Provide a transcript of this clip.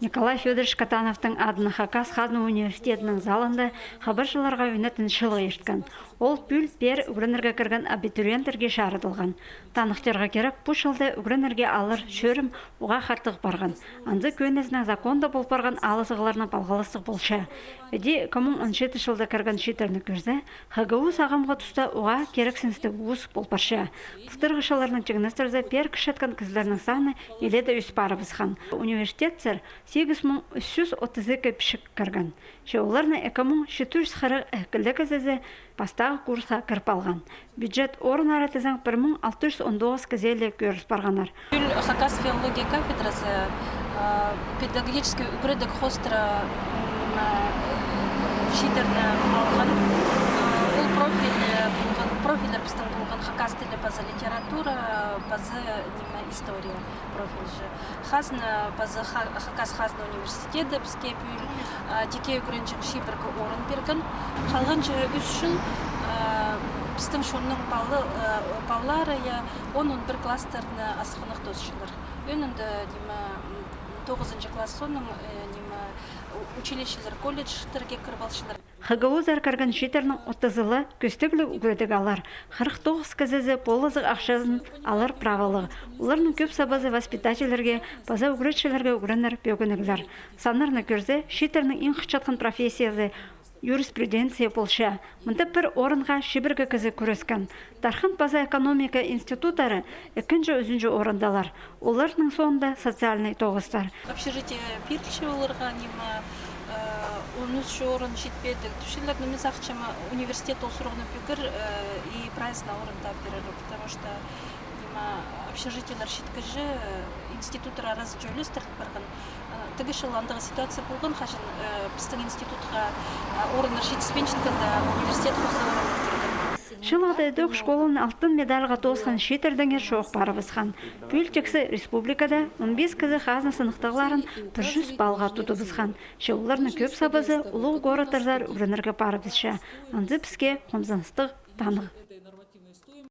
Николай Федорович Катановтың адына Хакас Хазна университетінің залында хабаршыларға өнетін шылғы ешткен. Ол пүл пер үгренерге кірген абитуриенттерге шарыдылған. Танықтарға керек бұл жылды үгренерге алыр шөрім уға хаттық барған. Анды көнесінің законда бол барған алысығыларына балғалыстық болша. Эди 2017 жылда кірген шетерні көрді, ХГУ сағамға тұста уға керексіністі ұз бол барша. Тұтырғышаларының чығыныстырды пер кішеткен кізлерінің саны еледі үс бары бізхан. Университеттер 8332 пішік кірген. Шеоларны 2740 әкілі кізізі пастағы курса кірпалған. Бюджет орын аратызан 1619 кізелі көріс барғанар. Хакас филология кафедрасы педагогический үгредік хостра шитерні алған. Ол профилер біздің болған Хакас тілі базы литература, базы история профилі. Хазна базы Хакас Хазна университеті бізге бүл деке үгренчің шибіргі орын берген. Қалғанчы үшін біздің шонның баллары 10-11 класстарыны асқынық досшылар. Өнінді 9 класс соның училищелер, колледждерге кірбалшылар. ХГУ заркарган шетерінің отызылы көстіглі үгредік алар. 49 кізізі полызық ақшасын алар правылығы. Оларының көп сабазы воспитателерге, база үгредшілерге үгренер бөгінігілер. Санырны көрзе, шетерінің ең қычатқан профессиясы юриспруденция болша. Мұнда бір орынға шибіргі кізі көрескен. Дархан база экономика институтары 2-3 орындалар. Оларының соңында социальный тоғыстар. Общежитие пирчі оларға он үш орын жетпеді. Түшілер неміз ақчама университет осырғыны пүкір и прайс на орын тап береді. Потому что общежитиялар шеткіжі институттар арасы жөйлес тіртіп барған. Тігішіл андығы ситуация болған, қашын біздің институтқа орыныр жетіспен жеткенде университет қоса орын берген. Шылғыда өдік школын алтын медалға тоғысқан шетердіңер шоқ бары бізхан. Бөлтексі республикада 15 кізі хазны сынықтығыларын 100 балға тұты бізхан. Шеуларының көп сабызы ұлық ғоры тұрзар үрінірге бары бізші. Анды бізге қомзаныстық танығы.